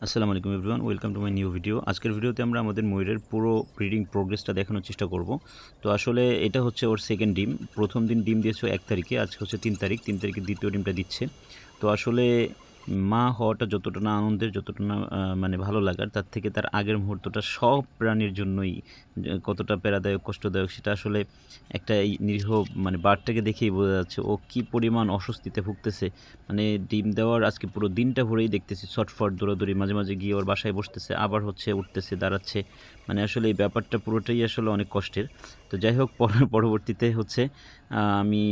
আসসালামু আলাইকুম everyone, welcome to my new video. আজকের ভিডিওতে আমরা আমাদের ময়ূরের পুরো ব্রিডিং প্রোগ্রেসটা দেখানোর চেষ্টা করব। তো আসলে এটা হচ্ছে ওর সেকেন্ড ডিম। প্রথম দিন ডিম দিয়েছে 1 তারিখে, আজকে হচ্ছে 3 তারিখ। 3 তারিখে দ্বিতীয় ডিমটা দিচ্ছে। তো আসলে মা হওয়াটা যতটা না আনন্দের, যতটা না মানে ভালো লাগার, তার থেকে তার আগের মুহূর্তটা সব প্রাণীর জন্যই কতটা প্যারাদায়ক, কষ্টদায়ক সেটা আসলে একটা এই নিরীহ মানে বার্ডটাকে দেখেই বোঝা যাচ্ছে ও কী পরিমাণ অস্বস্তিতে ভুগতেছে। মানে ডিম দেওয়ার আজকে পুরো দিনটা ভরেই দেখতেছি ছটফট দৌড়াদৌড়ি, মাঝে মাঝে গিয়ে ওর বাসায় বসতেছে, আবার হচ্ছে উঠতেছে, দাঁড়াচ্ছে। মানে আসলে এই ব্যাপারটা পুরোটাই আসলে অনেক কষ্টের। তো যাই হোক, পরবর্তীতে হচ্ছে আমি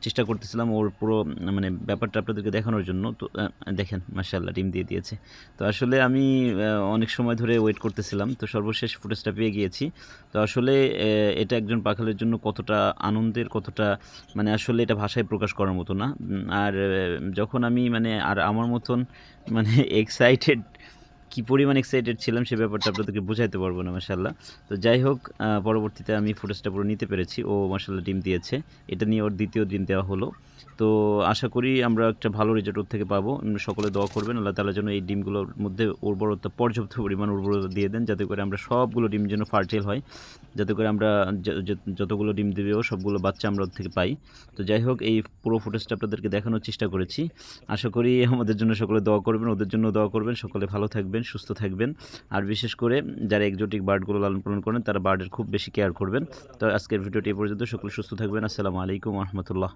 চেষ্টা করতেছিলাম ওর পুরো মানে ব্যাপারটা আপনাদেরকে দেখানোর জন্য। তো দেখেন মাশাআল্লাহ ডিম দিয়ে দিয়েছে। তো আসলে আমি অনেক সময় ধরে ওয়েট করতেছিলাম, তো সর্বশেষ ফুটেজটা পেয়ে গিয়েছি। তো আসলে এটা একজন পাখালের জন্য কতটা আনন্দের, কতটা মানে আসলে এটা ভাষায় প্রকাশ করার মতো না। আর যখন আমি মানে আর আমার মতন মানে এক্সাইটেড, কি পরিমাণ এক্সাইটেড ছিলাম সে ব্যাপারটা আপনাদেরকে বোঝাইতে পারবো না মাশাআল্লাহ। তো যাই হোক, পরবর্তীতে আমি ফুটেজটা পুরো নিতে পেরেছি। ও মাশাআল্লাহ ডিম দিয়েছে। এটা নিয়ে ওর দ্বিতীয় ডিম দেওয়া হলো। তো আশা করি আমরা একটা ভালো রেজাল্ট ওর থেকে পাবো। সকলে দোয়া করবেন আল্লাহ তাআলা যেন এই ডিমগুলোর মধ্যে উর্বরতা, পর্যাপ্ত পরিমাণ উর্বরতা দিয়ে দেন, যাতে করে আমরা সবগুলো ডিম যেন ফার্টাইল হয়, যাতে করে আমরা যতগুলো ডিম দেবে ও সবগুলো বাচ্চা আমরা ওর থেকে পাই। তো যাই হোক, এই পুরো ফুটেজটা আপনাদেরকে দেখানোর চেষ্টা করেছি। আশা করি আমাদের জন্য সকলে দোয়া করবেন, ওদের জন্য দোয়া করবেন। সকলে ভালো থাকবেন, সুস্থ থাকবেন। আর বিশেষ করে যারা এক্সোটিক বার্ডগুলো লালন পালন করেন তারা বার্ডের খুব বেশি কেয়ার করবেন। তো আজকের ভিডিওটি এই পর্যন্ত। সকলে সুস্থ থাকবেন। আসসালামু আলাইকুম ওয়া রাহমাতুল্লাহ।